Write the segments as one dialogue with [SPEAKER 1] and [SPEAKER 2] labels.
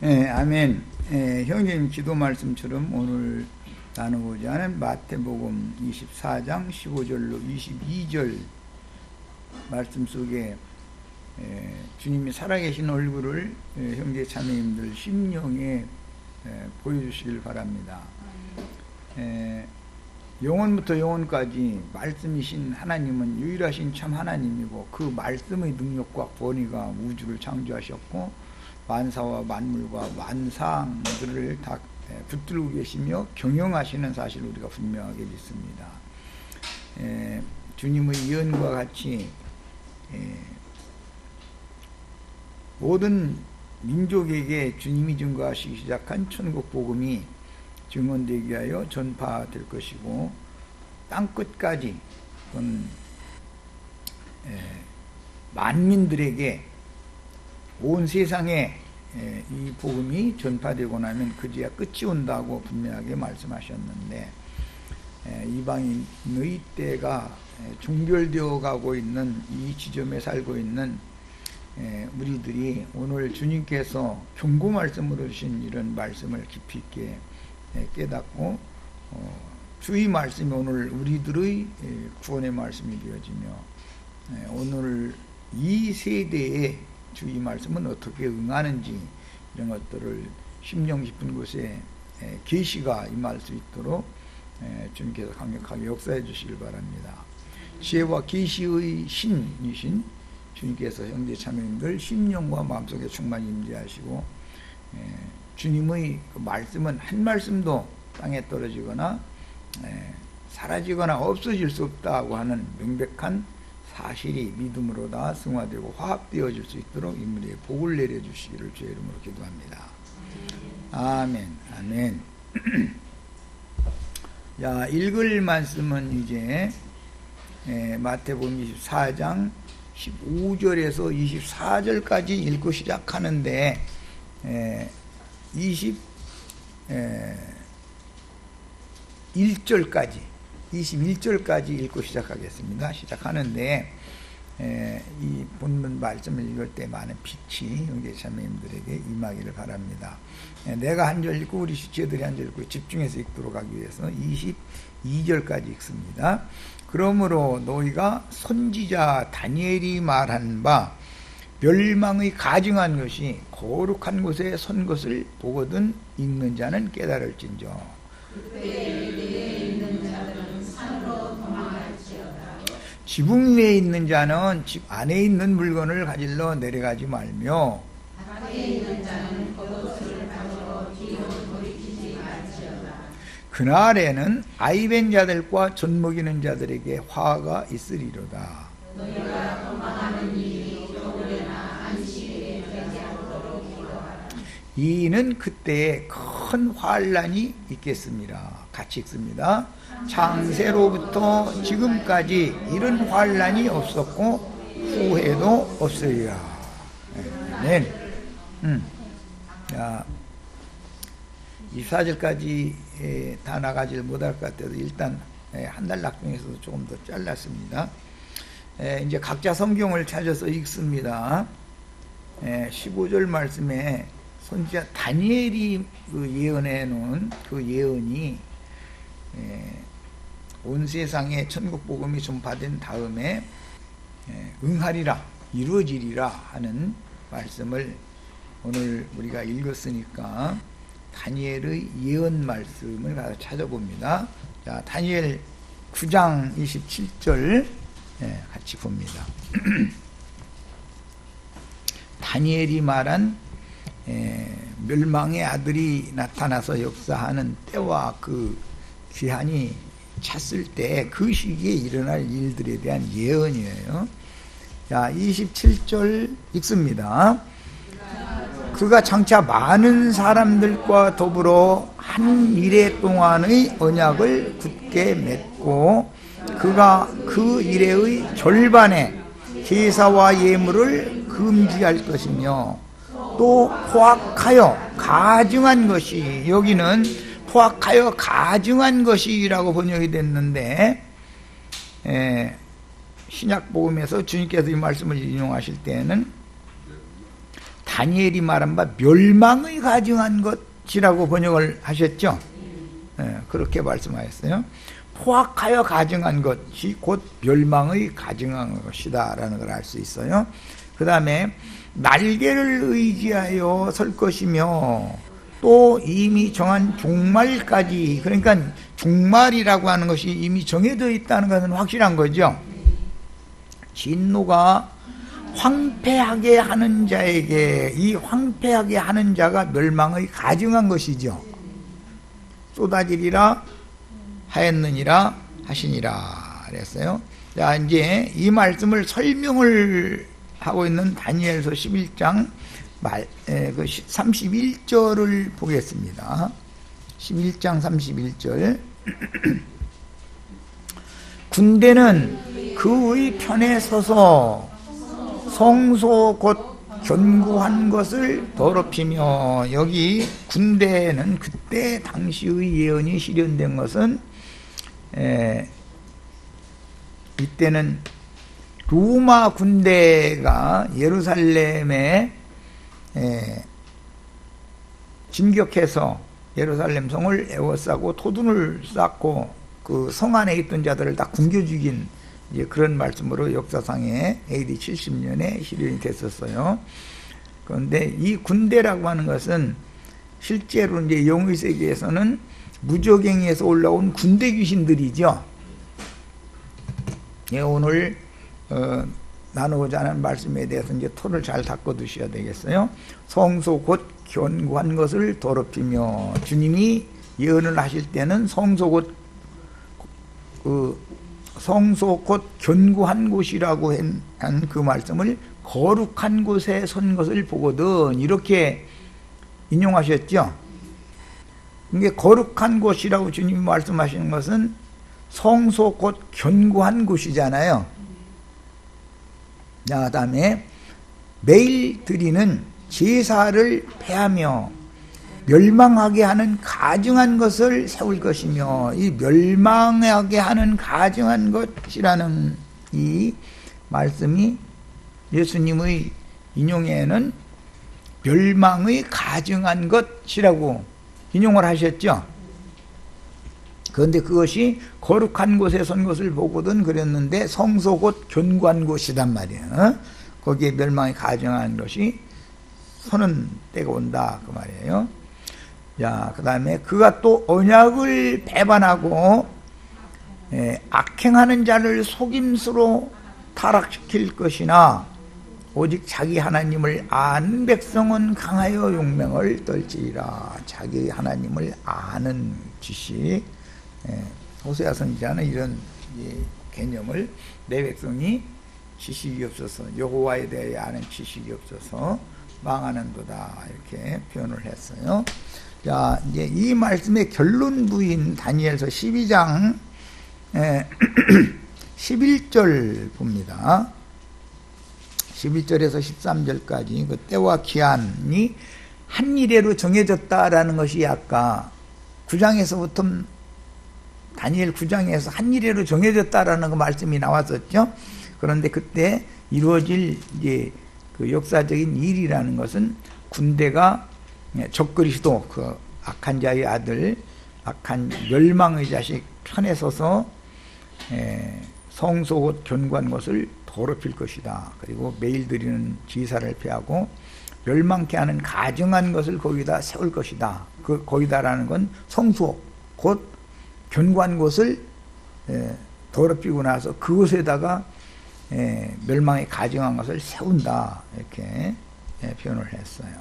[SPEAKER 1] 아멘. 형님 기도 말씀처럼 오늘 나누고자 하는 마태복음 24장 15절로 22절 말씀 속에 주님이 살아계신 얼굴을 형제 자매님들 심령에 보여주시길 바랍니다. 영원부터 영원까지 말씀이신 하나님은 유일하신 참 하나님이고, 그 말씀의 능력과 권위가 우주를 창조하셨고 만사와 만물과 만상들을 다 붙들고 계시며 경영하시는 사실을 우리가 분명하게 믿습니다. 주님의 예언과 같이 모든 민족에게 주님이 증거하시기 시작한 천국 복음이 증언되기 위하여 전파될 것이고, 땅끝까지 만민들에게 온 세상에 이 복음이 전파되고 나면 그제야 끝이 온다고 분명하게 말씀하셨는데, 이방인의 때가 종결되어 가고 있는 이 지점에 살고 있는 우리들이 오늘 주님께서 경고 말씀으로 주신 이런 말씀을 깊이 있게 깨닫고 주의 말씀이 오늘 우리들의 구원의 말씀이 되어지며, 오늘 이 세대에 주의 말씀은 어떻게 응하는지 이런 것들을 심령 깊은 곳에 계시가 임할 수 있도록 주님께서 강력하게 역사해 주시길 바랍니다. 지혜와 계시의 신이신 주님께서 형제 자매님들 심령과 마음속에 충만히 임재하시고, 주님의 그 말씀은 한 말씀도 땅에 떨어지거나 사라지거나 없어질 수 없다고 하는 명백한 사실이 믿음으로 다 승화되고 화합되어질 수 있도록 인물에 복을 내려주시기를 주의 이름으로 기도합니다. 아멘. 아멘. 자, 읽을 말씀은 이제 마태복음 24장 15절에서 24절까지 읽고 시작하는데, 21절까지 읽고 시작하겠습니다. 시작하는데, 이 본문 말씀을 읽을 때 많은 빛이 형제 자매님들에게 임하기를 바랍니다. 내가 한 절 읽고 우리 지체들이 한 절 읽고 집중해서 읽도록 하기 위해서 22절까지 읽습니다. 그러므로 너희가 선지자 다니엘이 말한 바 멸망의 가증한 것이 거룩한 곳에 선 것을 보거든 읽는 자는 깨달을진저. 지붕 위에 있는 자는 집 안에 있는 물건을 가질러 내려가지 말며, 밖에 있는 자는 겉옷을 가지러 뒤로 돌이키지 말지어다. 그날에는 아이벤 자들과 젖 먹이는 자들에게 화가 있으리로다. 너희가 도망하는 일이 겨울에나 안식일에 되지 않도록 기도하라. 이는 그때에 큰 환란이 있겠습니다. 같이 읽습니다. 창세로부터 지금까지 이런 환란이 없었고 후회도 없으리라. 아멘. 자, 24절까지 다 나가질 못할 것 같아서 일단 한 달 낙동에서도 조금 더 잘랐습니다. 이제 각자 성경을 찾아서 읽습니다. 15절 말씀에 선지자 다니엘이 예언해 놓은 그 예언이 온 세상에 천국 복음이 전파된 다음에 응하리라, 이루어지리라 하는 말씀을 오늘 우리가 읽었으니까 다니엘의 예언 말씀을 가서 찾아봅니다. 자, 다니엘 9장 27절 같이 봅니다. 다니엘이 말한 멸망의 아들이 나타나서 역사하는 때와 그 기한이 찼을 때 그 시기에 일어날 일들에 대한 예언이에요. 자, 27절 읽습니다. 그가 장차 많은 사람들과 더불어 한 이래 동안의 언약을 굳게 맺고, 그가 그 이래의 절반의 제사와 예물을 금지할 것이며, 또 포악하여 가증한 것이, 여기는 포악하여 가증한 것이라고 번역이 됐는데, 신약복음에서 주님께서 이 말씀을 인용하실 때는 다니엘이 말한 바 멸망의 가증한 것이라고 번역을 하셨죠. 그렇게 말씀하셨어요. 포악하여 가증한 것이 곧 멸망의 가증한 것이다 라는 걸 알 수 있어요. 그 다음에 날개를 의지하여 설 것이며 또 이미 정한 종말까지, 그러니까 종말이라고 하는 것이 이미 정해져 있다는 것은 확실한 거죠. 진노가 황폐하게 하는 자에게, 이 황폐하게 하는 자가 멸망의 가증한 것이죠. 쏟아지리라 하였느니라 하시니라 그랬어요. 자, 이제 이 말씀을 설명을 하고 있는 다니엘서 11장 31절을 보겠습니다. 11장 31절. 군대는 그의 편에 서서 성소 곧 견고한 것을 더럽히며, 여기 군대는 그때 당시의 예언이 실현된 것은 이때는 로마 군대가 예루살렘에 진격해서 예루살렘 성을 에워싸고 토둔을 쌓고 그 성 안에 있던 자들을 다 굶겨 죽인 이제 그런 말씀으로 역사상에 AD 70년에 실현이 됐었어요. 그런데 이 군대라고 하는 것은 실제로 이제 영의 세계에서는 무적행에서 올라온 군대 귀신들이죠. 예, 오늘 나누고자 하는 말씀에 대해서 이제 토를 잘 닦아 두셔야 되겠어요. 성소 곧 견고한 것을 더럽히며, 주님이 예언을 하실 때는 성소 곧 견고한 곳이라고 한 그 말씀을 거룩한 곳에 선 것을 보거든, 이렇게 인용하셨죠. 이게 거룩한 곳이라고 주님이 말씀하시는 것은 성소 곧 견고한 곳이잖아요. 자, 다음에 매일 드리는 제사를 폐하며 멸망하게 하는 가증한 것을 세울 것이며, 이 멸망하게 하는 가증한 것이라는 이 말씀이 예수님의 인용에는 멸망의 가증한 것이라고 인용을 하셨죠. 그런데 그것이 거룩한 곳에 선 것을 보거든 그랬는데 성소 곧 견고한 곳이단 말이에요. 거기에 멸망이 가증한 것이 서는 때가 온다 그 말이에요. 자, 그 다음에 그가 또 언약을 배반하고 악행하는 자를 속임수로 타락시킬 것이나 오직 자기 하나님을 아는 백성은 강하여 용맹을 떨지리라. 자기 하나님을 아는 지식, 호세아 선지자는 이런 개념을 내 백성이 지식이 없어서, 여호와에 대해 아는 지식이 없어서 망하는도다 이렇게 표현을 했어요. 자, 이제 이 말씀의 결론 부인 다니엘서 12장 11절 봅니다. 11절에서 13절까지 그 때와 기한이 한 이래로 정해졌다라는 것이 아까 9장에서부터 다니엘 9장에서 한 이래로 정해졌다라는 그 말씀이 나왔었죠. 그런데 그때 이루어질 이제 그 역사적인 일이라는 것은 군대가 적그리스도 그 악한 자의 아들, 악한 멸망의 자식 편에 서서 성소 곧 견고한 것을 더럽힐 것이다. 그리고 매일 드리는 제사를 폐하고 멸망케 하는 가증한 것을 거기다 세울 것이다. 그 거기다라는 건 성소 곧 견고한 곳을 더럽히고 나서 그곳에다가 멸망에 가증한 것을 세운다 이렇게 표현을 했어요.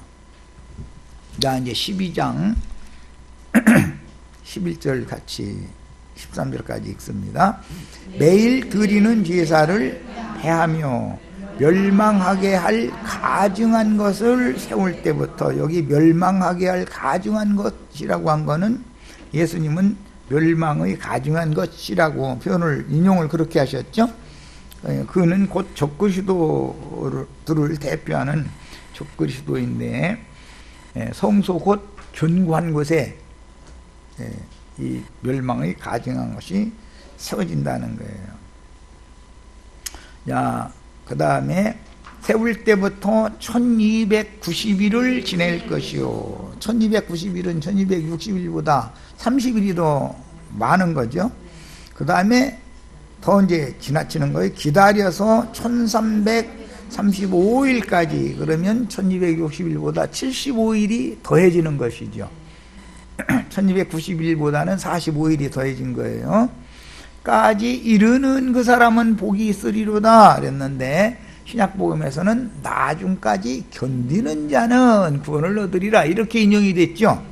[SPEAKER 1] 자, 이제 12장 11절 같이 13절까지 읽습니다. 매일 드리는 제사를 폐하며 멸망하게 할 가증한 것을 세울 때부터, 여기 멸망하게 할 가증한 것이라고 한 거는 예수님은 멸망의 가증한 것이라고 표현을 인용을 그렇게 하셨죠. 그는 곧 적그리스도들을 대표하는 적그리스도인데 성소 곧 견고한 곳에 이 멸망의 가증한 것이 세워진다는 거예요. 자, 그 다음에 세울 때부터 1290일을 지낼 것이요. 1290일은 1260일보다 30일이 더 많은 거죠. 그 다음에 더 이제 지나치는 거예요. 기다려서 1335일까지, 그러면 1260일보다 75일이 더해지는 것이죠. 1290일보다는 45일이 더해진 거예요. 까지 이르는 그 사람은 복이 있으리로다 그랬는데, 신약복음에서는 나중까지 견디는 자는 구원을 얻으리라 이렇게 인용이 됐죠.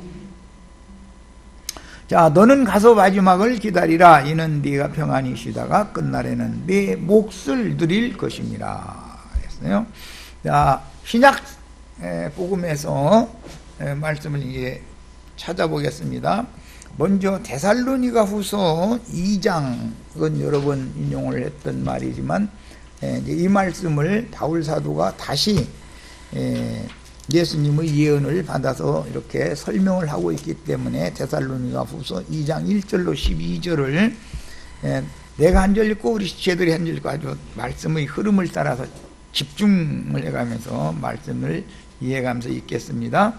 [SPEAKER 1] 자, 너는 가서 마지막을 기다리라. 이는 네가 평안히 쉬다가 끝날에는 네 몫을 누릴 것입니다 그랬어요. 자, 신약복음에서 말씀을 이제 찾아보겠습니다. 먼저 데살로니가 후서 2장은 여러 번 인용을 했던 말이지만, 이제 이 말씀을 바울 사도가 다시 예수님의 예언을 받아서 이렇게 설명을 하고 있기 때문에 데살로니가 후서 2장 1절로 12절을 내가 한 절 읽고 우리 제들이 한 절 읽고 아주 말씀의 흐름을 따라서 집중을 해가면서 말씀을 이해하면서 읽겠습니다.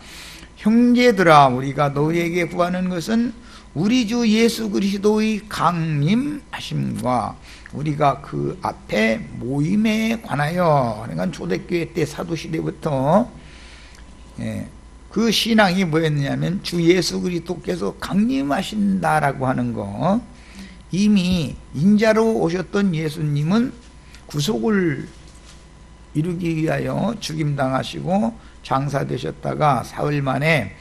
[SPEAKER 1] 형제들아, 우리가 너희에게 구하는 것은 우리 주 예수 그리스도의 강림하심과 우리가 그 앞에 모임에 관하여, 그러니까 초대교회 때 사도시대부터 그 신앙이 뭐였냐면 주 예수 그리스도께서 강림하신다라고 하는 거, 이미 인자로 오셨던 예수님은 구속을 이루기 위하여 죽임당하시고 장사되셨다가 사흘 만에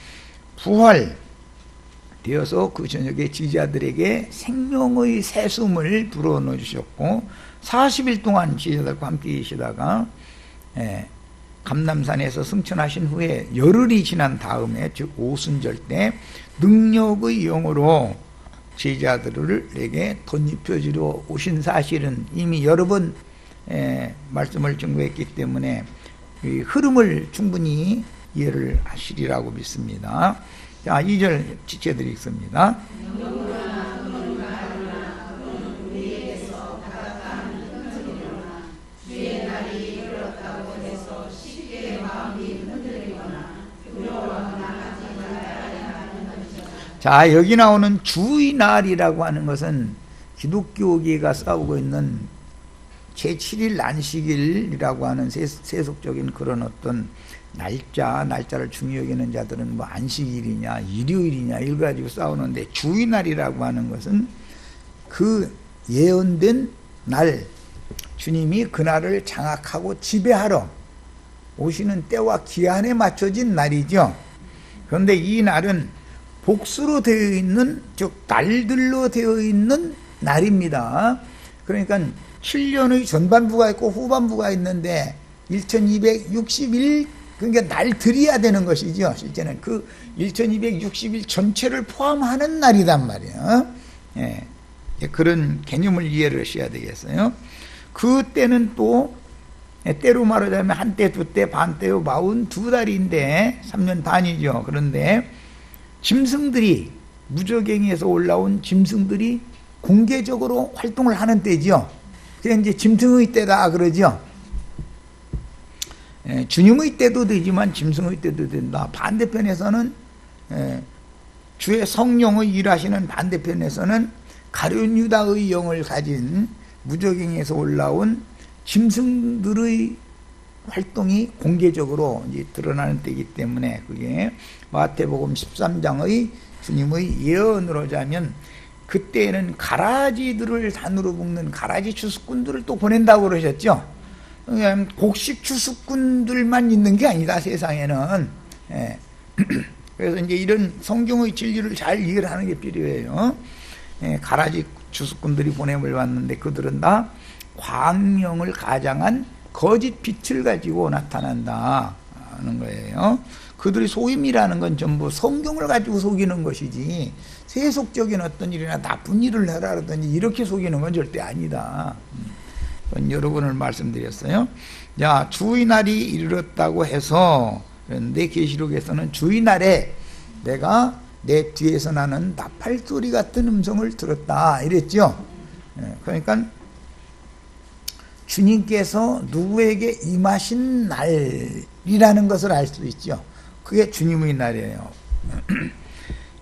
[SPEAKER 1] 부활되어서 그 저녁에 지지자들에게 생명의 새숨을 불어넣어 주셨고 40일 동안 지지자들과 함께 계시다가 감람산에서 승천하신 후에 열흘이 지난 다음에, 즉 오순절 때 능력의 영으로 제자들에게 덧입혀 주러 오신 사실은 이미 여러 번 말씀을 증거했기 때문에 이 흐름을 충분히 이해를 하시리라고 믿습니다. 자, 2절 지체드리겠습니다. 자, 여기 나오는 주의 날이라고 하는 것은 기독교계가 싸우고 있는 제7일 안식일이라고 하는 세속적인 그런 어떤 날짜를 중요히 여기는 자들은 뭐 안식일이냐 일요일이냐 이걸 가지고 싸우는데, 주의날이라고 하는 것은 그 예언된 날, 주님이 그날을 장악하고 지배하러 오시는 때와 기한에 맞춰진 날이죠. 그런데 이 날은 복수로 되어 있는, 즉 날들로 되어 있는 날입니다. 그러니까 7년의 전반부가 있고 후반부가 있는데 1260일, 그러니까 날들이야 되는 것이죠. 실제는 그 1260일 전체를 포함하는 날이란 말이에요. 그런 개념을 이해를 하셔야 되겠어요. 그때는 또 때로 말하자면 한때, 두때, 반때요, 42달인데 3년 반이죠. 그런데 짐승들이, 무저갱이에서 올라온 짐승들이 공개적으로 활동을 하는 때죠. 그게 이제 짐승의 때다 그러죠. 주님의 때도 되지만 짐승의 때도 된다. 반대편에서는 주의 성령의 일하시는 반대편에서는 가룟 유다의 영을 가진 무저갱이에서 올라온 짐승들의 활동이 공개적으로 이제 드러나는 때이기 때문에, 그게 마태복음 13장의 주님의 예언으로 자면 그때에는 가라지들을 단으로 묶는 가라지 추수꾼들을 또 보낸다고 그러셨죠. 곡식 추수꾼들만 있는 게 아니다, 세상에는. 그래서 이제 이런 성경의 진리를 잘 이해를 하는 게 필요해요. 가라지 추수꾼들이 보냄을 받는데 그들은 다 광명을 가장한 거짓 빛을 가지고 나타난다 하는 거예요. 그들의 소임이라는 건 전부 성경을 가지고 속이는 것이지, 세속적인 어떤 일이나 나쁜 일을 해라라든지 이렇게 속이는 건 절대 아니다. 여러 번을 말씀드렸어요. 자, 주의날이 이르렀다고 해서, 그런데 계시록에서는 주의날에 내가 내 뒤에서 나는 나팔소리 같은 음성을 들었다 이랬죠. 그러니까 주님께서 누구에게 임하신 날이라는 것을 알 수 있죠. 그게 주님의 날이에요.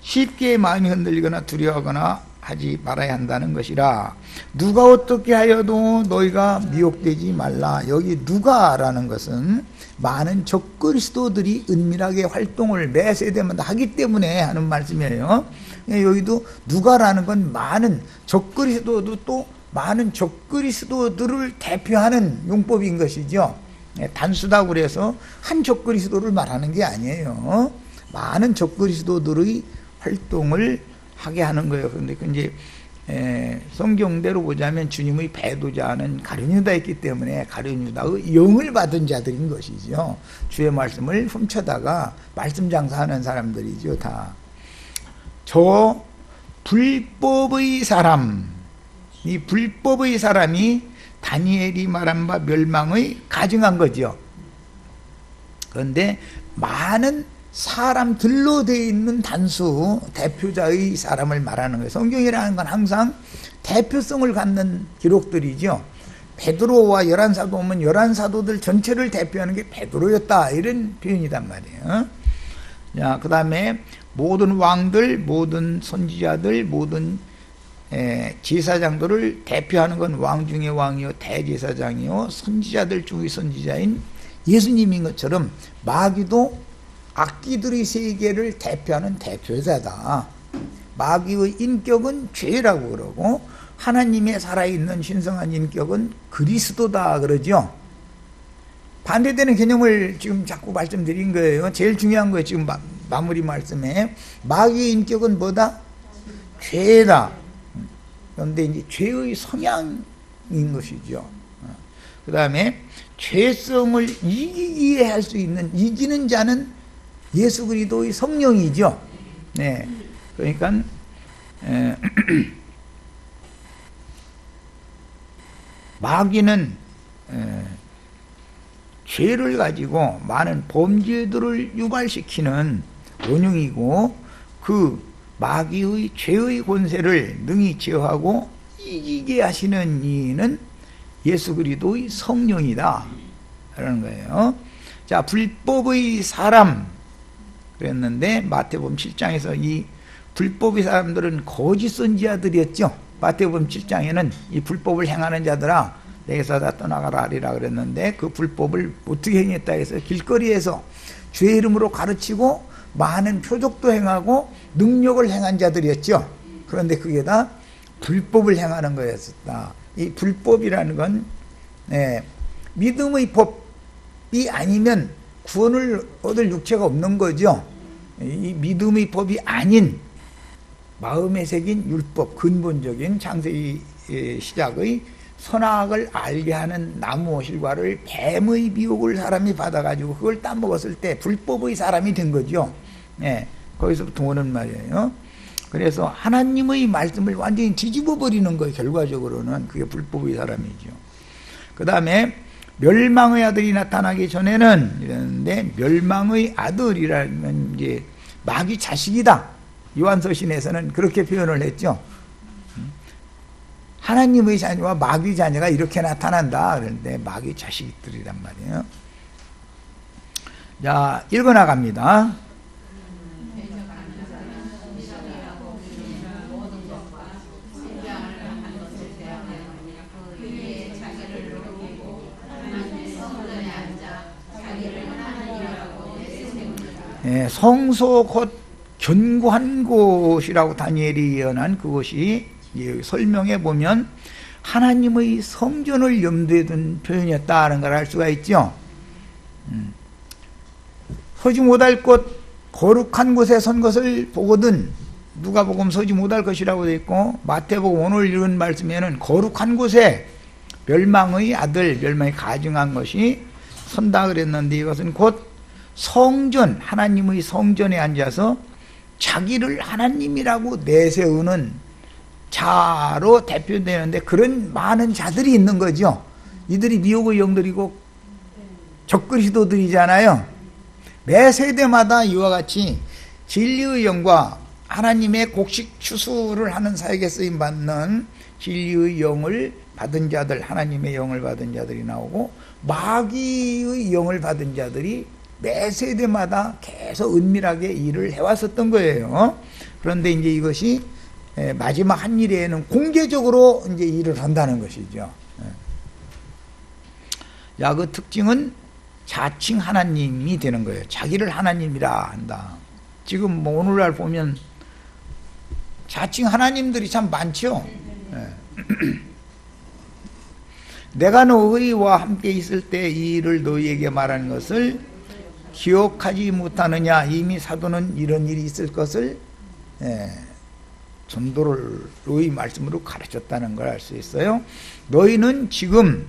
[SPEAKER 1] 쉽게 마음이 흔들리거나 두려워하거나 하지 말아야 한다는 것이라. 누가 어떻게 하여도 너희가 미혹되지 말라. 여기 누가라는 것은 많은 적그리스도들이 은밀하게 활동을 매 세대마다 하기 때문에 하는 말씀이에요. 여기도 누가라는 건 많은 적그리스도도 또 많은 적그리스도들을 대표하는 용법인 것이죠. 단수다고 그래서 한 적그리스도를 말하는 게 아니에요. 많은 적그리스도들의 활동을 하게 하는 거예요. 그런데 이제 성경대로 보자면 주님의 배도자는 가룟 유다였기 때문에 가룟 유다의 영을 받은 자들인 것이죠. 주의 말씀을 훔쳐다가 말씀 장사하는 사람들이죠. 다. 저 불법의 사람, 이 불법의 사람이 다니엘이 말한 바 멸망의 가증한 거죠. 그런데 많은 사람들로 되어 있는 단수 대표자의 사람을 말하는 거예요. 성경이라는 건 항상 대표성을 갖는 기록들이죠. 베드로와 11사도 오면 11사도들 전체를 대표하는 게 베드로였다, 이런 표현이단 말이에요. 자, 그 다음에 모든 왕들, 모든 선지자들, 모든 제사장들을 대표하는 건 왕 중에 왕이요 대제사장이요 선지자들 중의 선지자인 예수님인 것처럼 마귀도 악기들의 세계를 대표하는 대표자다. 마귀의 인격은 죄라고 그러고 하나님의 살아있는 신성한 인격은 그리스도다 그러죠. 반대되는 개념을 지금 자꾸 말씀드린 거예요. 제일 중요한 거예요. 지금 마무리 말씀에 마귀의 인격은 뭐다? 죄다. 그런데 이제 죄의 성향인 것이죠. 그 다음에 죄성을 이기게 할 수 있는, 이기는 자는 예수 그리스도의 성령이죠. 네. 그러니까 마귀는 죄를 가지고 많은 범죄들을 유발시키는 원흉이고, 그 마귀의 죄의 권세를 능히 제어하고 이기게 하시는 이는 예수 그리스도의 성령이다 라는 거예요. 자, 불법의 사람 그랬는데 마태복음 7장에서 이 불법의 사람들은 거짓 선지자들이었죠. 마태복음 7장에는 이 불법을 행하는 자들아 내게서 다 떠나가라 하리라 그랬는데, 그 불법을 어떻게 행했다 해서 길거리에서 주의 이름으로 가르치고 많은 표적도 행하고 능력을 행한 자들이었죠. 그런데 그게 다 불법을 행하는 거였었다. 이 불법이라는 건 믿음의 법이 아니면 구원을 얻을 육체가 없는 거죠. 이 믿음의 법이 아닌 마음에 새긴 율법, 근본적인 창세기 시작의 선악을 알게 하는 나무 실과를 뱀의 미혹을 사람이 받아가지고 그걸 따먹었을 때 불법의 사람이 된 거죠. 거기서부터 오는 말이에요. 그래서 하나님의 말씀을 완전히 뒤집어 버리는 거예요. 결과적으로는 그게 불법의 사람이죠. 그 다음에 멸망의 아들이 나타나기 전에는 이랬는데, 멸망의 아들이라면 이제 마귀 자식이다. 요한서신에서는 그렇게 표현을 했죠. 하나님의 자녀와 마귀 자녀가 이렇게 나타난다. 그런데 마귀 자식들이란 말이에요. 자, 읽어나갑니다. 성소 곧 견고한 곳이라고 다니엘이 예언한 그것이 설명해 보면 하나님의 성전을 염두에 둔 표현이었다는 걸 알 수가 있죠. 서지 못할 곳, 거룩한 곳에 선 것을 보거든. 누가복음 서지 못할 것이라고 되어 있고, 마태복음 오늘 읽은 말씀에는 거룩한 곳에 멸망의 아들, 멸망이 가증한 것이 선다 그랬는데, 이것은 곧 성전, 하나님의 성전에 앉아서 자기를 하나님이라고 내세우는 자로 대표되는데, 그런 많은 자들이 있는 거죠. 이들이 미혹의 영들이고 적그리스도들이잖아요. 매 세대마다 이와 같이 진리의 영과 하나님의 곡식 추수를 하는 사역에 쓰임받는 진리의 영을 받은 자들, 하나님의 영을 받은 자들이 나오고 마귀의 영을 받은 자들이 매 세대마다 계속 은밀하게 일을 해왔었던 거예요. 그런데 이제 이것이 마지막 한 일에는 공개적으로 이제 일을 한다는 것이죠. 야, 그 특징은 자칭 하나님이 되는 거예요. 자기를 하나님이라 한다. 지금 뭐 오늘날 보면 자칭 하나님들이 참 많죠. 내가 너희와 함께 있을 때 이 일을 너희에게 말하는 것을 기억하지 못하느냐. 이미 사도는 이런 일이 있을 것을 전도를 너희 말씀으로 가르쳤다는 걸 알 수 있어요. 너희는 지금,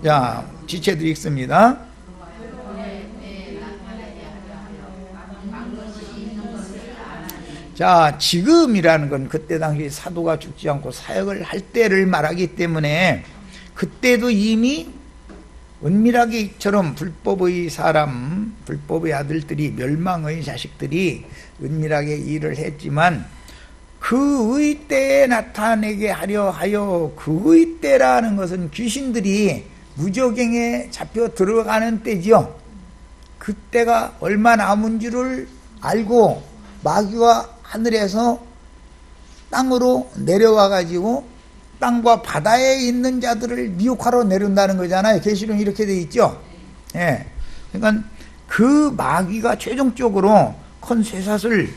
[SPEAKER 1] 자, 지체들이 있습니다. 자, 지금이라는 건 그때 당시 사도가 죽지 않고 사역을 할 때를 말하기 때문에 그때도 이미 은밀하게 이처럼 불법의 사람, 불법의 아들들이, 멸망의 자식들이 은밀하게 일을 했지만 그의 때에 나타내게 하려 하여, 그의 때라는 것은 귀신들이 무저갱에 잡혀 들어가는 때지요. 그때가 얼마 남은 줄을 알고 마귀와 하늘에서 땅으로 내려와 가지고 땅과 바다에 있는 자들을 미혹하러 내려온다는 거잖아요. 계시록에 이렇게 돼 있죠. 예. 그러니까 그 마귀가 최종적으로 큰 쇠사슬,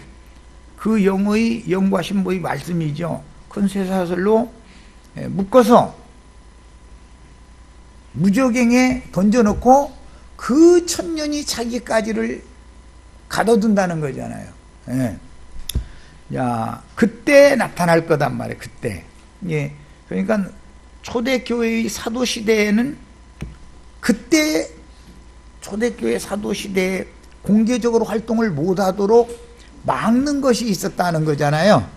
[SPEAKER 1] 그 영의, 영과 신보의 말씀이죠. 큰 쇠사슬로 묶어서 무저갱에 던져놓고 그 천년이 자기까지를 가둬둔다는 거잖아요. 예. 야, 그때 나타날 거단 말이에요. 그때. 예. 그러니까 초대교회의 사도시대에는 그때 초대교회 사도시대에 공개적으로 활동을 못하도록 막는 것이 있었다는 거잖아요.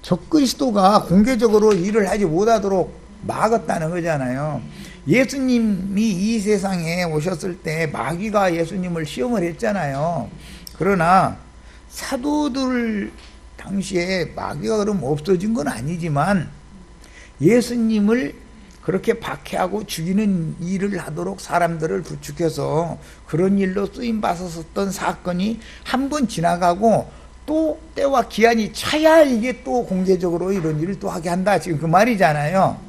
[SPEAKER 1] 적그리스도가 공개적으로 일을 하지 못하도록 막았다는 거잖아요. 예수님이 이 세상에 오셨을 때 마귀가 예수님을 시험을 했잖아요. 그러나 사도들 당시에 마귀가 그럼 없어진 건 아니지만 예수님을 그렇게 박해하고 죽이는 일을 하도록 사람들을 부축해서 그런 일로 쓰임받았었던 사건이 한 번 지나가고 또 때와 기한이 차야 이게 또 공개적으로 이런 일을 또 하게 한다. 지금 그 말이잖아요.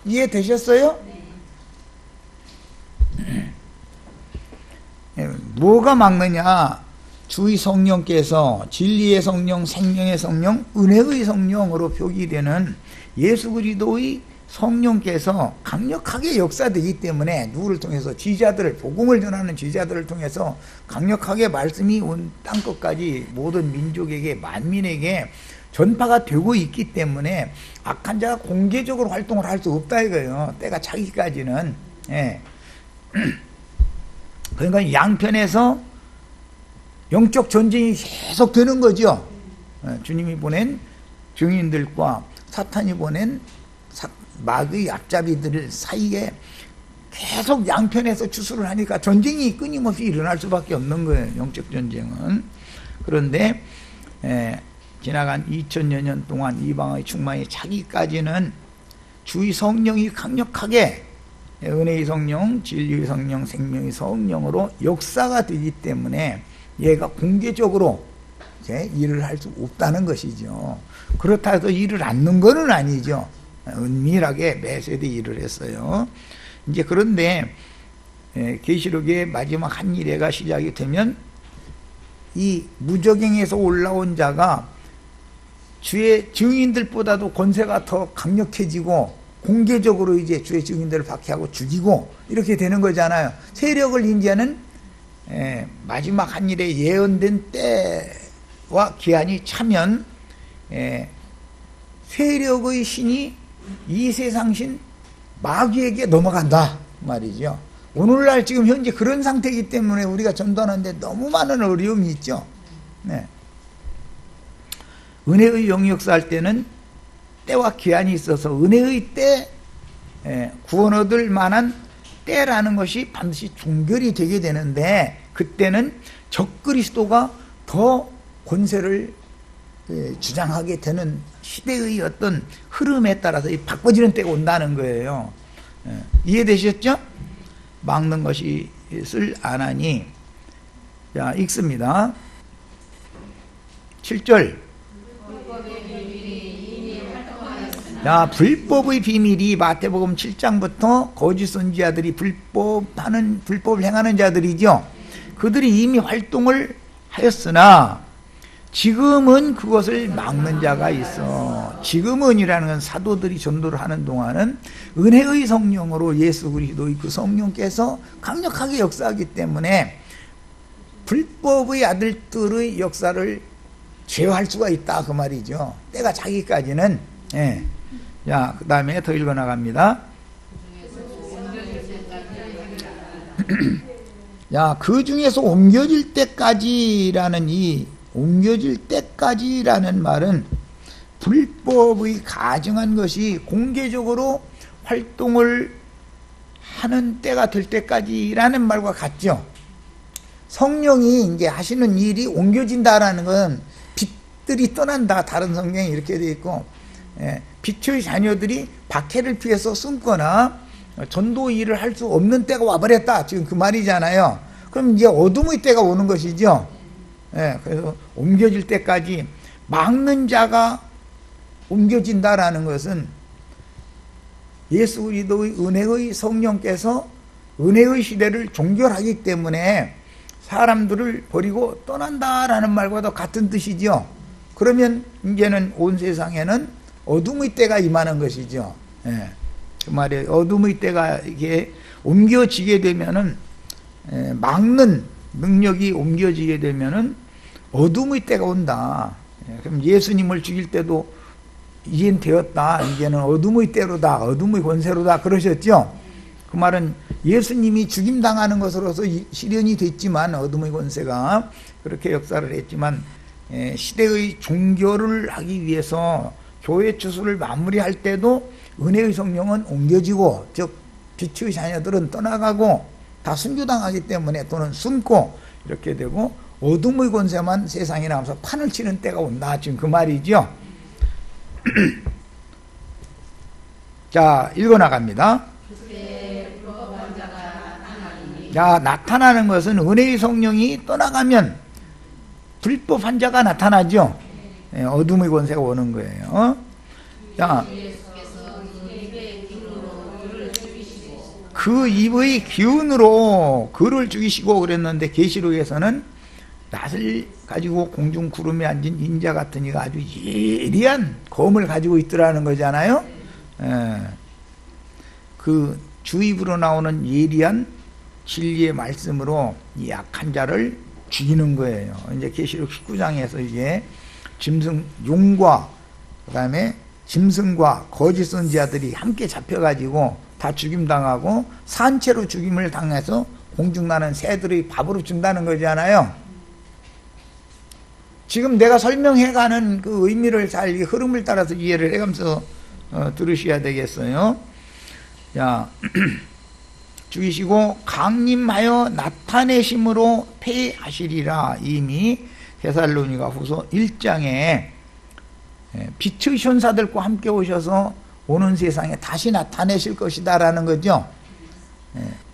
[SPEAKER 1] 이해되셨어요? 뭐가 막느냐? 주의 성령께서 진리의 성령, 생명의 성령, 은혜의 성령으로 표기되는 예수 그리스도의 성령께서 강력하게 역사되기 때문에 누구를 통해서 지자들을, 복음을 전하는 지자들을 통해서 강력하게 말씀이 온 땅끝까지 모든 민족에게, 만민에게 전파가 되고 있기 때문에 악한 자가 공개적으로 활동을 할 수 없다 이거예요. 때가 차기까지는. 예. 그러니까 양편에서 영적 전쟁이 계속 되는 거죠. 주님이 보낸 증인들과 사탄이 보낸 마귀의 앞잡이들 사이에 계속 양편에서 추수를 하니까 전쟁이 끊임없이 일어날 수밖에 없는 거예요. 영적 전쟁은. 그런데 지나간 2000여 년 동안 이방의 충만이 차기까지는 주의 성령이 강력하게 은혜의 성령, 진리의 성령, 생명의 성령으로 역사가 되기 때문에 얘가 공개적으로 일을 할 수 없다는 것이죠. 그렇다 해서 일을 않는 것은 아니죠. 은밀하게 매 세대 일을 했어요. 이제 그런데 계시록의 마지막 한 일회가 시작이 되면 이 무저갱에서 올라온 자가 주의 증인들보다도 권세가 더 강력해지고 공개적으로 이제 주의 증인들을 박해하고 죽이고 이렇게 되는 거잖아요. 세력을 인지하는 마지막 한 일에 예언된 때와 기한이 차면 세력의 신이 이 세상신 마귀에게 넘어간다 말이죠. 오늘날 지금 현재 그런 상태이기 때문에 우리가 전도하는데 너무 많은 어려움이 있죠. 은혜의 영역사할 때는 때와 기한이 있어서 은혜의 때, 구원 얻을 만한 때라는 것이 반드시 종결이 되게 되는데 그때는 적그리스도가 더 권세를 주장하게 되는 시대의 어떤 흐름에 따라서 바꿔지는 때가 온다는 거예요. 이해되셨죠? 막는 것이 쓸 안하니. 자, 읽습니다. 7절. 자, 불법의 비밀이 마태복음 7장부터 거짓 선지자들이 불법을 행하는 자들이죠. 그들이 이미 활동을 하였으나 지금은 그것을 막는 자가 있어. 지금은이라는 건 사도들이 전도를 하는 동안은 은혜의 성령으로 예수 그리스도의 그 성령께서 강력하게 역사하기 때문에 불법의 아들들의 역사를 제어할 수가 있다 그 말이죠. 때가 자기까지는. 예. 자, 그 다음에 더 읽어 나갑니다. 자, 그 중에서 옮겨질 때까지라는 옮겨질 때까지라는 말은 불법의 가증한 것이 공개적으로 활동을 하는 때가 될 때까지라는 말과 같죠. 성령이 이제 하시는 일이 옮겨진다라는 건 빛들이 떠난다. 다른 성경에 이렇게 되어 있고, 빛의 자녀들이 박해를 피해서 숨거나 전도 일을 할 수 없는 때가 와버렸다. 지금 그 말이잖아요. 그럼 이제 어둠의 때가 오는 것이죠. 그래서 옮겨질 때까지 막는 자가 옮겨진다라는 것은 예수 그리스도의 은혜의 성령께서 은혜의 시대를 종결하기 때문에 사람들을 버리고 떠난다라는 말과도 같은 뜻이죠. 그러면 이제는 온 세상에는 어둠의 때가 임하는 것이죠. 그 말이에요. 어둠의 때가 이게 옮겨지게 되면은, 막는 능력이 옮겨지게 되면은 어둠의 때가 온다. 그럼 예수님을 죽일 때도 이젠 되었다. 이제는 어둠의 때로다. 어둠의 권세로다. 그러셨죠? 그 말은 예수님이 죽임당하는 것으로서 실현이 됐지만, 어둠의 권세가 그렇게 역사를 했지만, 시대의 종교를 하기 위해서 교회 추수를 마무리할 때도 은혜의 성령은 옮겨지고, 즉 빛의 자녀들은 떠나가고 다 순교당하기 때문에 또는 숨고 이렇게 되고, 어둠의 권세만 세상에 나와서 판을 치는 때가 온다. 지금 그 말이죠. 자, 읽어나갑니다. 자, 나타나는 것은 은혜의 성령이 떠나가면 불법 환자가 나타나죠. 어둠의 권세가 오는 거예요. 자, 그 입의 기운으로 그를 죽이시고 그랬는데, 계시록에서는 낫을 가지고 공중 구름에 앉은 인자 같은 이가 아주 예리한 검을 가지고 있더라는 거잖아요. 그 주 입으로 나오는 예리한 진리의 말씀으로 이 약한 자를 죽이는 거예요. 이제 계시록 19장에서 이게 용과 그 다음에 짐승과 거짓 선지자들이 함께 잡혀가지고 다 죽임당하고 산채로 죽임을 당해서 공중나는 새들의 밥으로 준다는 거잖아요. 지금 내가 설명해가는 그 의미를 잘 흐름을 따라서 이해를 해가면서 들으셔야 되겠어요. 자, 죽이시고 강림하여 나타내심으로 폐하시리라. 이미 데살로니가 후서 1장에 빛의 현사들과 함께 오셔서 오는 세상에 다시 나타내실 것이다 라는 거죠.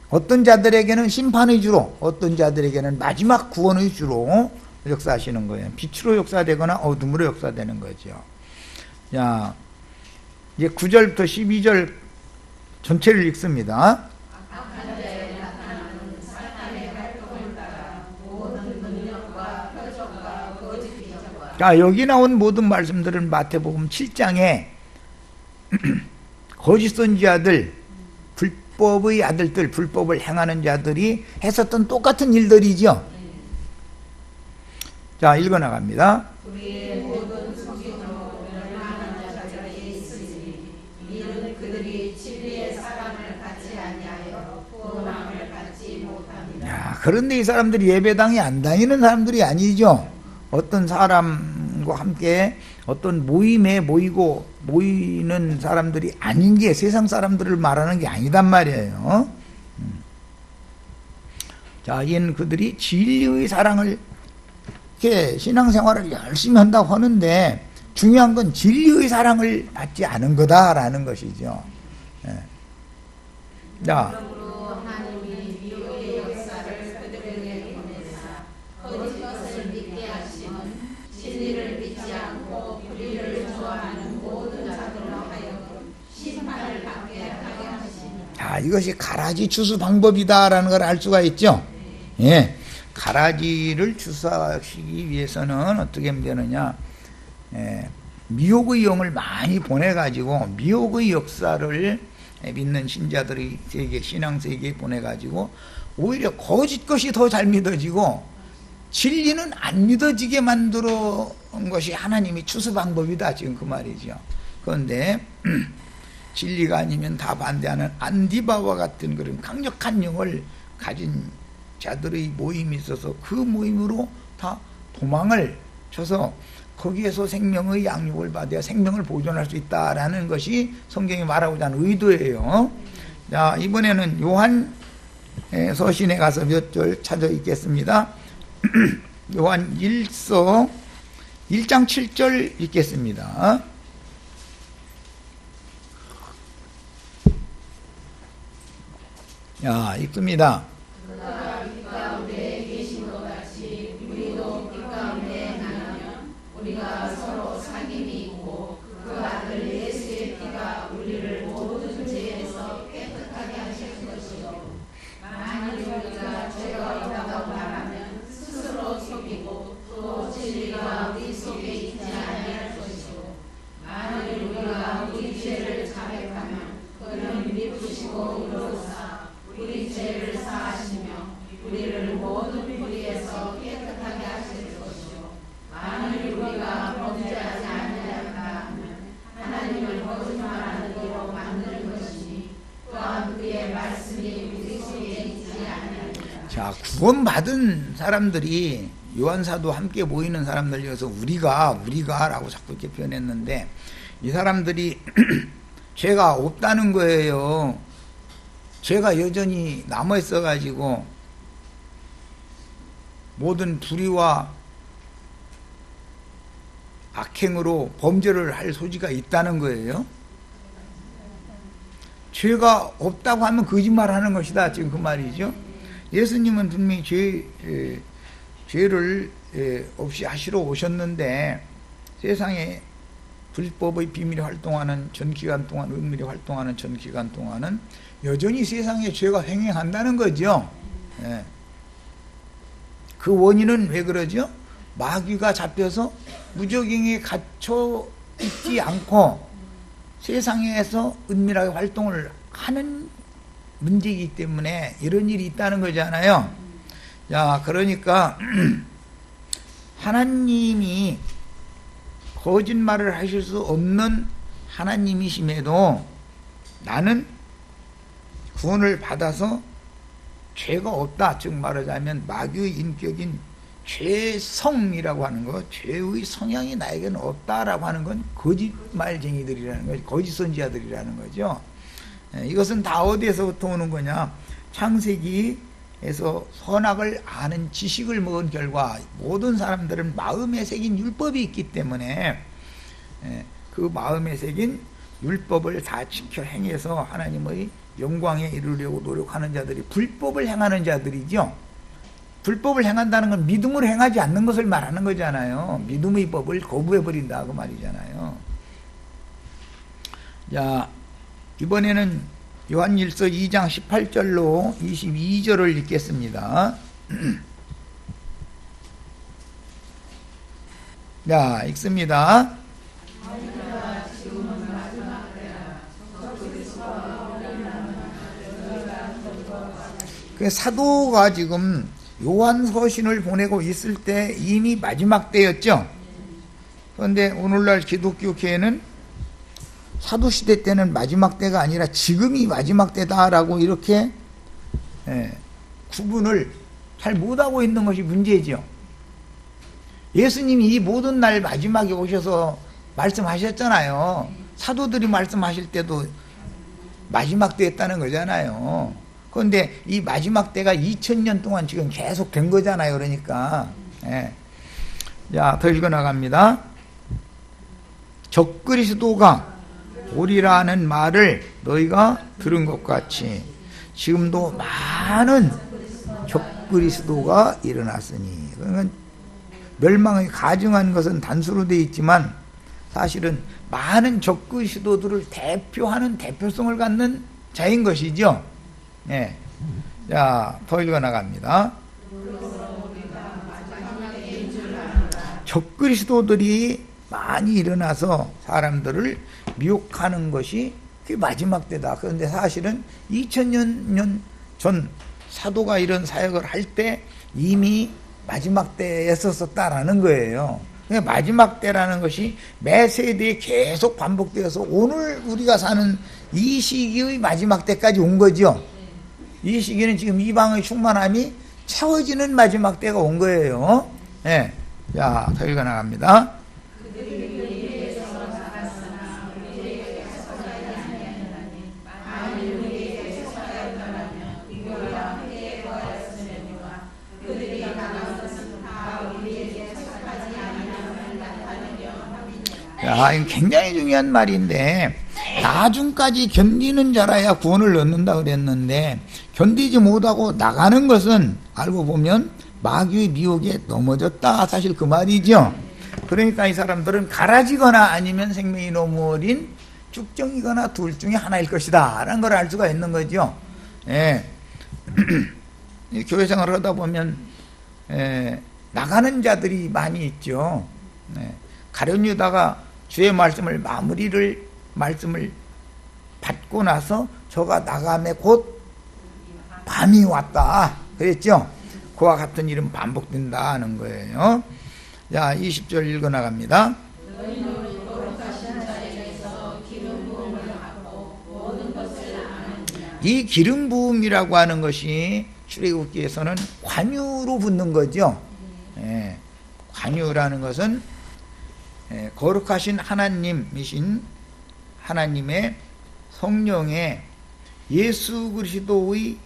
[SPEAKER 1] 어떤 자들에게는 심판의 주로, 어떤 자들에게는 마지막 구원의 주로 역사하시는 거예요. 빛으로 역사되거나 어둠으로 역사되는 거죠. 자, 이제 9절부터 12절 전체를 읽습니다. 자, 여기 나온 모든 말씀들은 마태복음 7장에 거짓 선지자들, 불법의 아들들, 불법을 행하는 자들이 했었던 똑같은 일들이죠. 자, 읽어나갑니다. 야, 그런데 이 사람들이 예배당에 안 다니는 사람들이 아니죠. 어떤 사람과 함께 어떤 모임에 모이는 사람들이 아닌 게 세상 사람들을 말하는 게 아니단 말이에요. 자, 이는 그들이 진리의 사랑을 그렇게 신앙생활을 열심히 한다고 하는데 중요한 건 진리의 사랑을 받지 않은 거다라는 것이죠. 예. 자, 자, 이것이 가라지 추수 방법이다라는 걸 알 수가 있죠. 예. 가라지를 추수하시기 위해서는 어떻게 하면 되느냐. 미혹의 영을 많이 보내가지고 미혹의 역사를 믿는 신자들의 세계, 신앙 세계에 보내가지고 오히려 거짓 것이 더 잘 믿어지고 진리는 안 믿어지게 만들어 온 것이 하나님이 추수 방법이다, 지금 그 말이죠. 그런데 진리가 아니면 다 반대하는 안디바와 같은 그런 강력한 영을 가진 자들의 모임이 있어서 그 모임으로 다 도망을 쳐서 거기에서 생명의 양육을 받아야 생명을 보존할 수 있다라는 것이 성경이 말하고자 하는 의도예요. 자, 이번에는 요한 서신에 가서 몇 절 찾아 읽겠습니다. 요한 1서 1장 7절 읽겠습니다. 자, 읽습니다. 자, 구원받은 사람들이 요한사도 함께 모이는 사람들이어서 우리가라고 자꾸 이렇게 표현했는데 이 사람들이 죄가 없다는 거예요. 죄가 여전히 남아있어 가지고 모든 불의와 악행으로 범죄를 할 소지가 있다는 거예요. 죄가 없다고 하면 거짓말하는 것이다, 지금 그 말이죠. 예수님은 분명히 죄를 없이 하시러 오셨는데 세상에 불법의 비밀이 활동하는 전 기간 동안, 은밀히 활동하는 전 기간 동안은 여전히 세상에 죄가 횡행한다는 거죠. 예. 그 원인은 왜 그러죠? 마귀가 잡혀서 무적행에 갇혀 있지 않고 세상에서 은밀하게 활동을 하는 문제이기 때문에 이런 일이 있다는 거잖아요. 자, 그러니까 하나님이 거짓말을 하실 수 없는 하나님이심에도 나는 구원을 받아서 죄가 없다, 즉 말하자면 마귀의 인격인 죄성이라고 하는 것, 죄의 성향이 나에게는 없다라고 하는 건 거짓말쟁이들이라는 거죠. 거짓 선지자들이라는 거죠. 이것은 다 어디에서부터 오는 거냐? 창세기에서 선악을 아는 지식을 먹은 결과 모든 사람들은 마음에 새긴 율법이 있기 때문에 그 마음에 새긴 율법을 다 지켜 행해서 하나님의 영광에 이르려고 노력하는 자들이 불법을 행하는 자들이죠. 불법을 행한다는 건 믿음으로 행하지 않는 것을 말하는 거잖아요. 믿음의 법을 거부해버린다, 그 말이잖아요. 자, 이번에는 요한일서 2장 18절로 22절을 읽겠습니다. 자, 읽습니다. 그 사도가 지금 요한 서신을 보내고 있을 때 이미 마지막 때였죠. 그런데 오늘날 기독교계에는 사도시대 때는 마지막 때가 아니라 지금이 마지막 때다라고 이렇게 구분을 잘 못하고 있는 것이 문제죠. 예수님이 이 모든 날 마지막에 오셔서 말씀하셨잖아요. 사도들이 말씀하실 때도 마지막 때였다는 거잖아요. 그런데 이 마지막 때가 2000년 동안 지금 계속 된 거잖아요. 그러니까 자, 더 읽어 나갑니다. 적그리스도가 오리라는 말을 너희가 들은 것 같이 지금도 많은 적그리스도가 일어났으니, 그러니까 멸망이 가증한 것은 단수로 되어 있지만 사실은 많은 적그리스도들을 대표하는 대표성을 갖는 자인 것이죠. 네. 자, 더 읽어 나갑니다. 적그리스도들이 많이 일어나서 사람들을 미혹하는 것이 그게 마지막 때다. 그런데 사실은 2000년 전 사도가 이런 사역을 할 때 이미 마지막 때였었다라는 거예요. 마지막 때라는 것이 매 세대에 계속 반복되어서 오늘 우리가 사는 이 시기의 마지막 때까지 온 거죠. 이 시기는 지금 이방의 충만함이 채워지는 마지막 때가 온 거예요. 네. 자, 더 읽어 나갑니다. 야, 이거 굉장히 중요한 말인데, 나중까지 견디는 자라야 구원을 얻는다 그랬는데, 견디지 못하고 나가는 것은 알고 보면 마귀의 미혹에 넘어졌다. 사실 그 말이죠. 그러니까 이 사람들은 갈아지거나 아니면 생명이 너무 어린 쭉정이거나 둘 중에 하나일 것이다 라는 걸 알 수가 있는 거죠. 예. 교회 생활을 하다 보면 나가는 자들이 많이 있죠. 가룟 유다가 주의 말씀을 말씀을 받고 나서 저가 나감에 곧 밤이 왔다 그랬죠. 그와 같은 일은 반복된다 하는 거예요. 자, 20절 읽어 나갑니다. 이 기름 부음이라고 하는 것이 출애굽기에서는 관유로 붙는 거죠. 관유라는 것은 거룩하신 하나님이신 하나님의 성령의 예수 그리스도의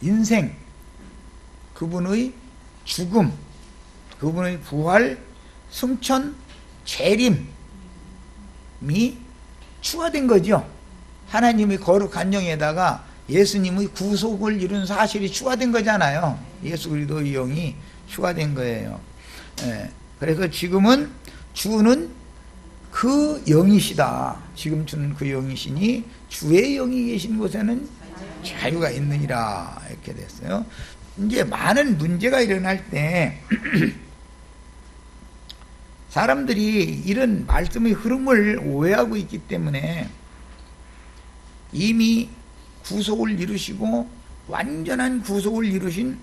[SPEAKER 1] 인생, 그분의 죽음, 그분의 부활, 승천, 재림이 추가된 거죠. 하나님의 거룩한 영에다가 예수님의 구속을 이룬 사실이 추가된 거잖아요. 예수 그리스도의 영이 추가된 거예요. 그래서 지금은 주는 그 영이시다. 지금 주는 그 영이시니 주의 영이 계신 곳에는 자유가 있느니라 이렇게 됐어요. 이제 많은 문제가 일어날 때 사람들이 이런 말씀의 흐름을 오해하고 있기 때문에 이미 구속을 이루시고 완전한 구속을 이루신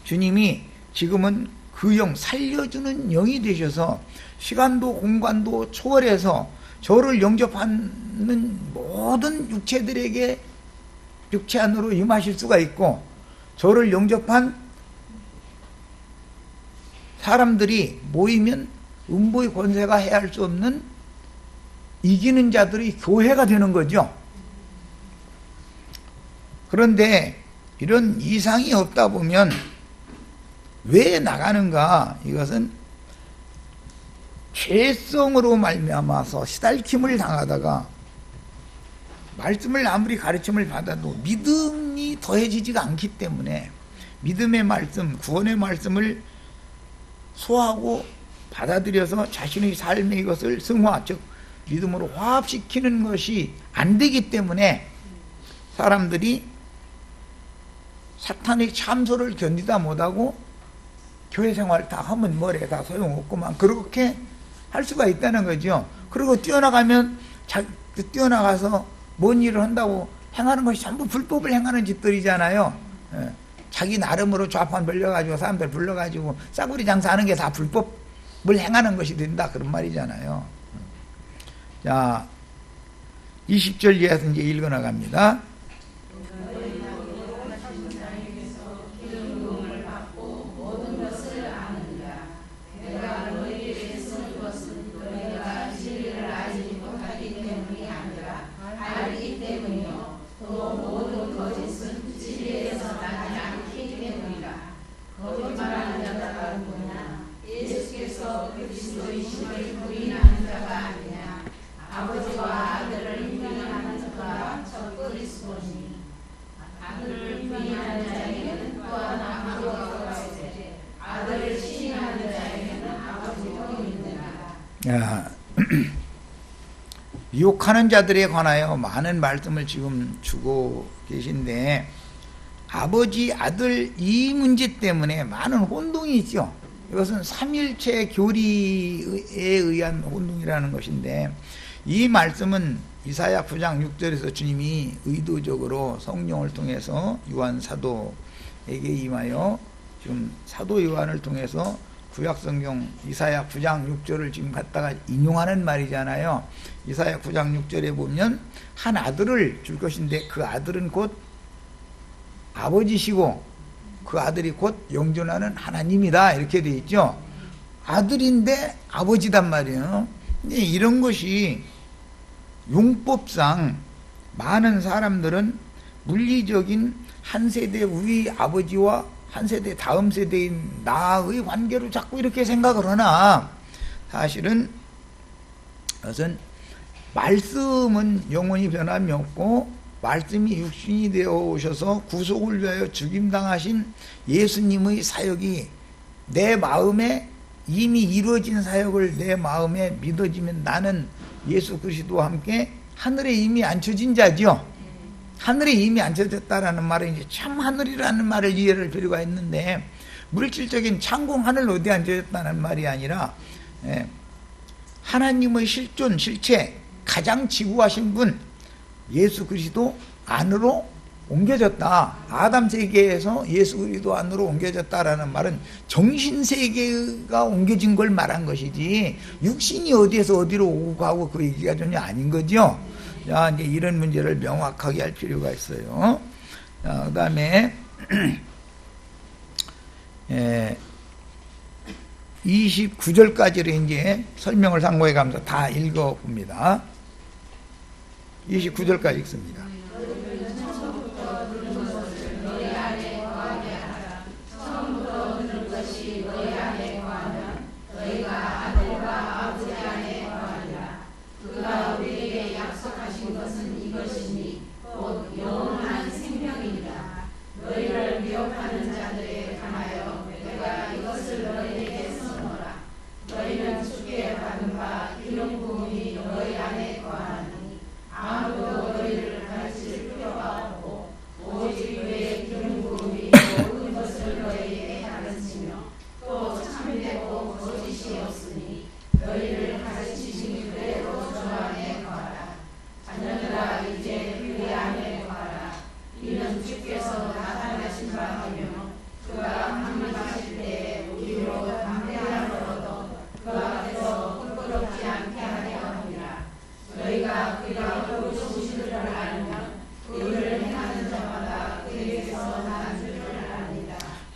[SPEAKER 1] 주님이 지금은 그 영, 살려주는 영이 되셔서 시간도 공간도 초월해서 저를 영접하는 모든 육체들에게 육체 안으로 임하실 수가 있고, 저를 영접한 사람들이 모이면 음부의 권세가 해할 수 없는 이기는 자들이 교회가 되는 거죠. 그런데 이런 이상이 없다 보면 왜 나가는가? 이것은 죄성으로 말미암아서 시달킴을 당하다가 말씀을 아무리 가르침을 받아도 믿음이 더해지지가 않기 때문에 믿음의 말씀, 구원의 말씀을 소화하고 받아들여서 자신의 삶의 이것을 승화, 즉 믿음으로 화합시키는 것이 안 되기 때문에 사람들이 사탄의 참소를 견디다 못하고 교회 생활 다 하면 뭐래, 다 소용없구만, 그렇게 할 수가 있다는 거죠. 그리고 뛰어나가서 뭔 일을 한다고 행하는 것이 전부 불법을 행하는 짓들이잖아요. 자기 나름으로 좌판 벌려가지고 사람들 불러가지고 싸구리 장사하는 게 다 불법을 행하는 것이 된다, 그런 말이잖아요. 자, 20절 이하에서 이제 읽어나갑니다.
[SPEAKER 2] 예수이심을 부인하는 자가 아니냐. 아버지와 아들을 부인하는 자가 저 그리스도니 아들을 부인하는 자에게는 또한 아버지가 계시되 아들을 시인하는 자에게는 아버지도 있느니라.
[SPEAKER 1] 미혹하는 자들에 관하여 많은 말씀을 지금 주고 계신데, 아버지 아들 이 문제 때문에 많은 혼동이 있죠. 이것은 삼일체 교리에 의한 혼동이라는 것인데, 이 말씀은 이사야 9장 6절에서 주님이 의도적으로 성령을 통해서 요한 사도에게 임하여 지금 사도 요한을 통해서 구약성경 이사야 9장 6절을 지금 갖다가 인용하는 말이잖아요. 이사야 9장 6절에 보면 한 아들을 줄 것인데 그 아들은 곧 아버지시고 그 아들이 곧 영존하는 하나님이다, 이렇게 되어 있죠. 아들인데 아버지단 말이에요. 근데 이런 것이 용법상 많은 사람들은 물리적인 한 세대 우리 아버지와 한 세대 다음 세대인 나의 관계로 자꾸 이렇게 생각을 하나, 사실은 그것은 말씀은 영원히 변함이 없고 말씀이 육신이 되어 오셔서 구속을 위하여 죽임당하신 예수님의 사역이 내 마음에 이미 이루어진 사역을 내 마음에 믿어지면 나는 예수 그리스도와 함께 하늘에 이미 앉혀진 자죠. 하늘에 이미 앉혀졌다라는 말은 이제 참 하늘이라는 말을 이해할 필요가 있는데, 물질적인 창공 하늘 어디 앉혀졌다는 말이 아니라 하나님의 실존 실체 가장 지구하신 분 예수 그리스도 안으로 옮겨졌다. 아담 세계에서 예수 그리스도 안으로 옮겨졌다라는 말은 정신 세계가 옮겨진 걸 말한 것이지 육신이 어디에서 어디로 오고 가고 그 얘기가 전혀 아닌 거죠. 자, 이제 이런 문제를 명확하게 할 필요가 있어요. 자, 그 다음에 29절까지를 이제 설명을 상고해 가면서 다 읽어봅니다. 29절까지 읽습니다.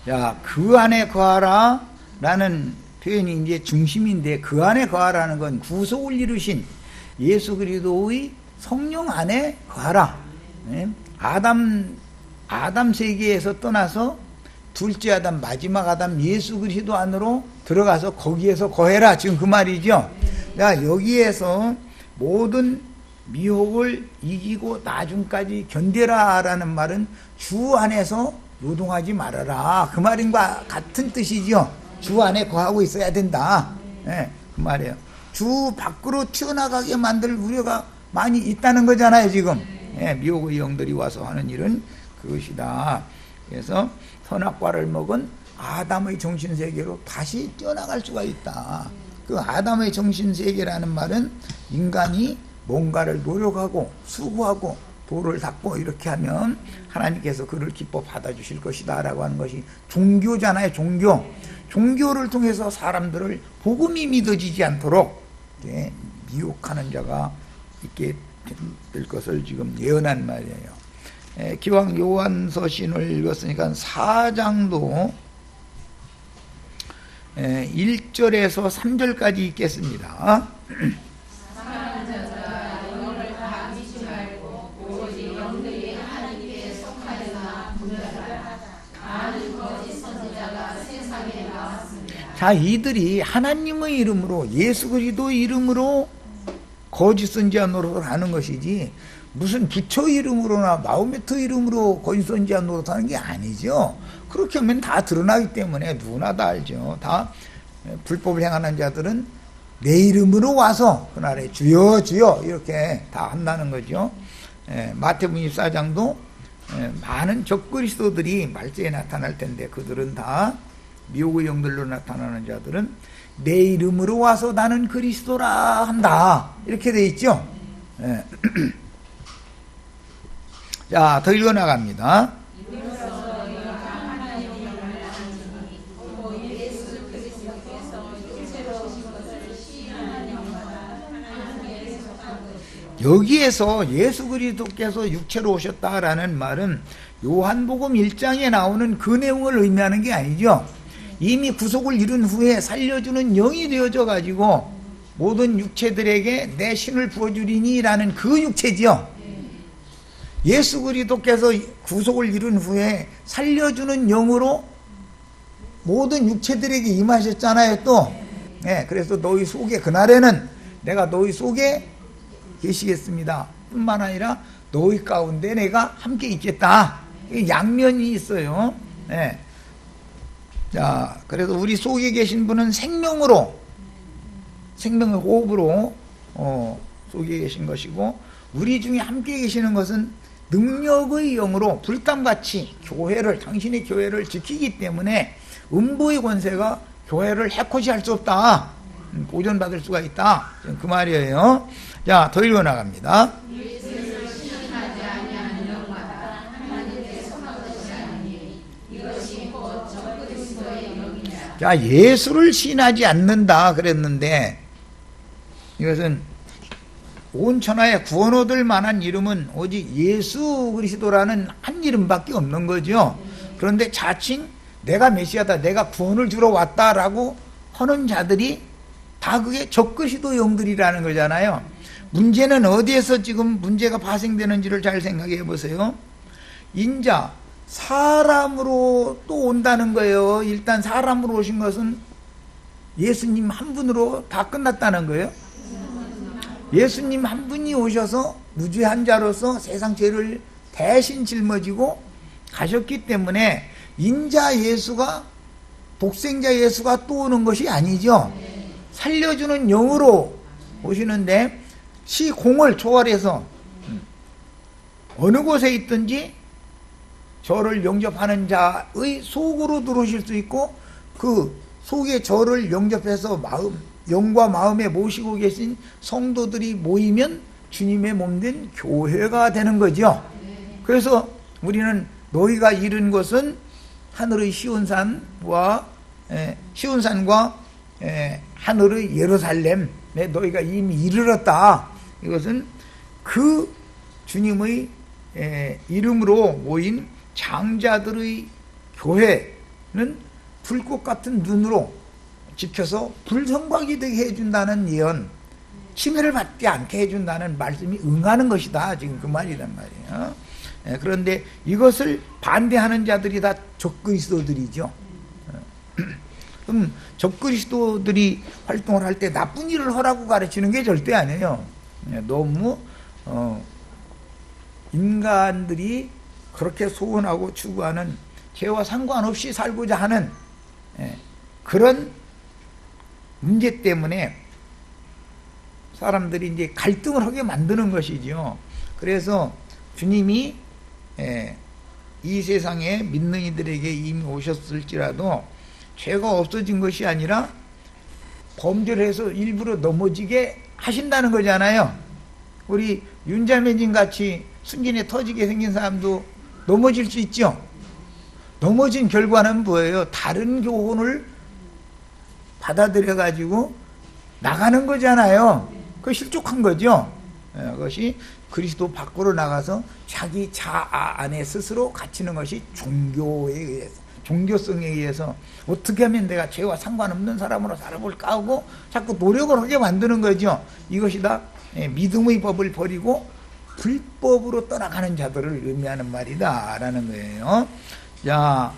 [SPEAKER 1] 자, 그 안에 거하라 라는 표현이 이제 중심인데, 그 안에 거하라는 건 구속을 이루신 예수 그리스도의 성령 안에 거하라. 아담 세계에서 떠나서 둘째 아담, 마지막 아담 예수 그리스도 안으로 들어가서 거기에서 거해라, 지금 그 말이죠. 자, 여기에서 모든 미혹을 이기고 나중까지 견뎌라 라는 말은 주 안에서 노동하지 말아라, 그 말인과 같은 뜻이죠. 주 안에 거하고 있어야 된다, 그 말이에요. 주 밖으로 튀어나가게 만들 우려가 많이 있다는 거잖아요, 지금. 미혹의 영들이 와서 하는 일은 그것이다. 그래서 선악과를 먹은 아담의 정신세계로 다시 뛰어나갈 수가 있다. 그 아담의 정신세계라는 말은 인간이 뭔가를 노력하고 수고하고 도를 닦고 이렇게 하면 하나님께서 그를 기뻐 받아주실 것이다 라고 하는 것이 종교잖아요. 종교를 통해서 사람들을 복음이 믿어지지 않도록 미혹하는 자가 있게 될 것을 지금 예언한 말이에요. 기왕 요한서신을 읽었으니까 4장도 1절에서 3절까지 읽겠습니다. 자, 이들이 하나님의 이름으로, 예수 그리스도 이름으로 거짓 선지자 노릇을 하는 것이지 무슨 부처 이름으로나 마호메트 이름으로 거짓 선지자 노릇하는 게 아니죠. 그렇게 하면 다 드러나기 때문에 누구나 다 알죠. 다 불법을 행하는 자들은 내 이름으로 와서 그날에 주여 주여 이렇게 다 한다는 거죠. 마태복음 24장도 많은 적그리스도들이 말세에 나타날 텐데 그들은 다 미혹의 영들로 나타나는 자들은 내 이름으로 와서 나는 그리스도라 한다 이렇게 돼 있죠. 자, 더 읽어나갑니다. 여기에서 예수 그리스도께서 육체로 오셨다라는 말은 요한복음 1장에 나오는 그 내용을 의미하는 게 아니죠. 이미 구속을 이룬 후에 살려주는 영이 되어져 가지고 모든 육체들에게 내 신을 부어주리니 라는 그 육체지요. 예수 그리스도께서 구속을 이룬 후에 살려주는 영으로 모든 육체들에게 임하셨잖아요. 또 그래서 너희 속에 그날에는 내가 너희 속에 계시겠습니다 뿐만 아니라 너희 가운데 내가 함께 있겠다. 양면이 있어요. 자, 그래서 우리 속에 계신 분은 생명의 호흡으로 속에 계신 것이고, 우리 중에 함께 계시는 것은 능력의 영으로 불담같이 당신의 교회를 지키기 때문에 음부의 권세가 교회를 해코지할 수 없다. 보존받을 수가 있다. 그 말이에요. 자, 더 읽어나갑니다. 자, 예수를 신하지 않는다 그랬는데 이것은 온 천하에 구원 얻을 만한 이름은 오직 예수 그리스도라는 한 이름밖에 없는 거죠. 그런데 자칭 내가 메시아다, 내가 구원을 주러 왔다라고 하는 자들이 다 그게 적그리스도 영들이라는 거잖아요. 문제는 어디에서 지금 문제가 발생되는지를 잘 생각해 보세요. 인자 사람으로 또 온다는 거예요. 일단 사람으로 오신 것은 예수님 한 분으로 다 끝났다는 거예요. 예수님 한 분이 오셔서 무죄한 자로서 세상 죄를 대신 짊어지고 가셨기 때문에 인자 예수가, 독생자 예수가 또 오는 것이 아니죠. 살려주는 영으로 오시는데 시공을 초월해서 어느 곳에 있든지 저를 영접하는 자의 속으로 들어오실 수 있고, 그 속에 저를 영접해서 영과 마음에 모시고 계신 성도들이 모이면 주님의 몸된 교회가 되는 거죠. 그래서 우리는 너희가 이룬 것은 하늘의 시온산과 하늘의 예루살렘에 너희가 이미 이르렀다. 이것은 그 주님의 이름으로 모인 장자들의 교회는 불꽃 같은 눈으로 지켜서 불성곽이 되게 해준다는 예언, 침해를 받지 않게 해준다는 말씀이 응하는 것이다. 지금 그 말이란 말이에요. 그런데 이것을 반대하는 자들이 다 적그리스도들이죠. 그럼 적그리스도들이 활동을 할 때 나쁜 일을 하라고 가르치는 게 절대 아니에요. 너무 인간들이 그렇게 소원하고 추구하는 죄와 상관없이 살고자 하는 그런 문제 때문에 사람들이 이제 갈등을 하게 만드는 것이죠. 그래서 주님이 이 세상에 믿는 이들에게 이미 오셨을지라도 죄가 없어진 것이 아니라 범죄를 해서 일부러 넘어지게 하신다는 거잖아요. 우리 윤자매님 같이 순진에 터지게 생긴 사람도 넘어질 수 있죠. 넘어진 결과는 뭐예요? 다른 교훈을 받아들여 가지고 나가는 거잖아요. 그거 실족한 거죠. 그것이 그리스도 밖으로 나가서 자기 자아 안에 스스로 갇히는 것이 종교에 의해서, 종교성에 의해서 어떻게 하면 내가 죄와 상관없는 사람으로 살아볼까 하고 자꾸 노력을 하게 만드는 거죠. 이것이 다 믿음의 법을 버리고 불법으로 떠나가는 자들을 의미하는 말이다 라는 거예요. 자,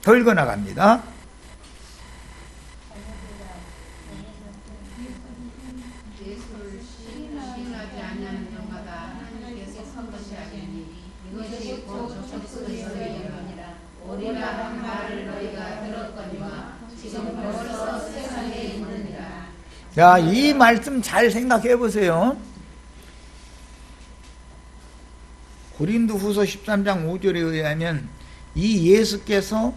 [SPEAKER 1] 더 읽어나갑니다.
[SPEAKER 2] 말을 너희가 들었거니와 지금 벌써 세상에 있느니라.
[SPEAKER 1] 자, 이 말씀 잘 생각해 보세요. 고린도후서 13장 5절에 의하면 이 예수께서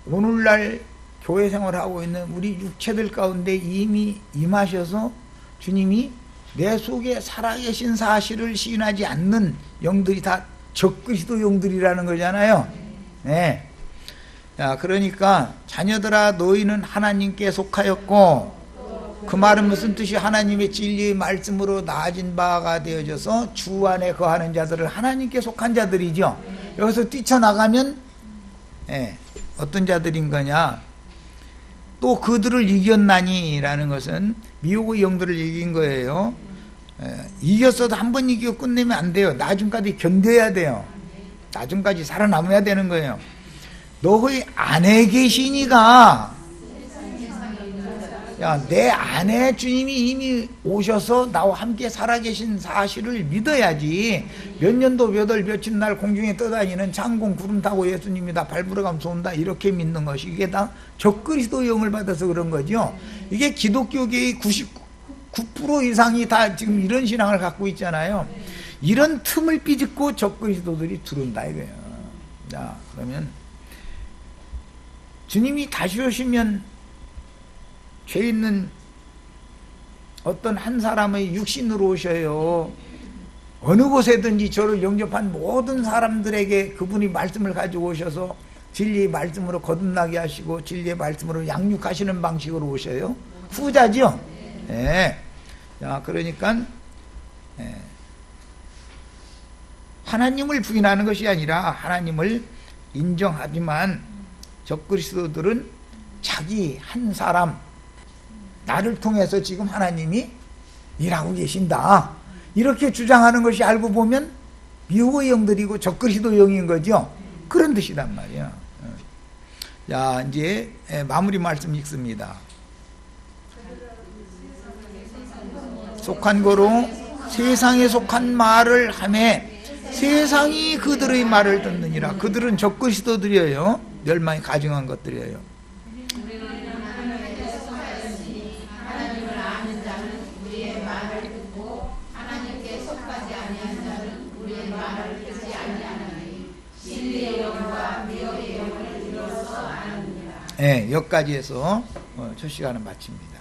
[SPEAKER 1] 오늘날 교회 생활하고 있는 우리 육체들 가운데 이미 임하셔서 주님이 내 속에 살아계신 사실을 시인하지 않는 영들이 다 적그리스도 영들이라는 거잖아요. 네. 자, 그러니까 자녀들아 너희는 하나님께 속하였고, 그 말은 무슨 뜻이? 하나님의 진리의 말씀으로 나아진 바가 되어져서 주 안에 거하는 자들을 하나님께 속한 자들이죠. 여기서 뛰쳐나가면 어떤 자들인 거냐? 또 그들을 이겼나니 라는 것은 미혹의 영들을 이긴 거예요. 이겼어도 한 번 이기고 끝내면 안 돼요. 나중까지 견뎌야 돼요. 나중까지 살아남아야 되는 거예요. 너희 안에 계시니가, 야, 내 안에 주님이 이미 오셔서 나와 함께 살아계신 사실을 믿어야지. 몇 년도 몇 월 며칠 날 공중에 떠다니는 장군 구름 타고 예수님이 다 밟으러가면서 온다 이렇게 믿는 것이, 이게 다 적그리스도 영을 받아서 그런 거죠. 이게 기독교계의 99% 이상이 다 지금 이런 신앙을 갖고 있잖아요. 이런 틈을 삐집고 적그리스도들이 들어온다 이거예요. 자, 그러면 주님이 다시 오시면 죄 있는 어떤 한 사람의 육신으로 오셔요. 어느 곳에든지 저를 영접한 모든 사람들에게 그분이 말씀을 가지고 오셔서 진리의 말씀으로 거듭나게 하시고 진리의 말씀으로 양육하시는 방식으로 오셔요. 후자죠. 네. 자, 그러니까 하나님을 부인하는 것이 아니라 하나님을 인정하지만 적그리스도들은 자기 한 사람, 나를 통해서 지금 하나님이 일하고 계신다 이렇게 주장하는 것이 알고 보면 미혹의 영들이고 적그리스도 영인 거죠. 그런 뜻이란 말이에요. 자, 이제 마무리 말씀 읽습니다. 속한 거로 세상에 속한 말을 하매 세상이 그들의 말을 듣느니라. 그들은 적그리스도들이에요. 멸망이 가증한 것들이에요. 여기까지 해서 첫 시간은 마칩니다.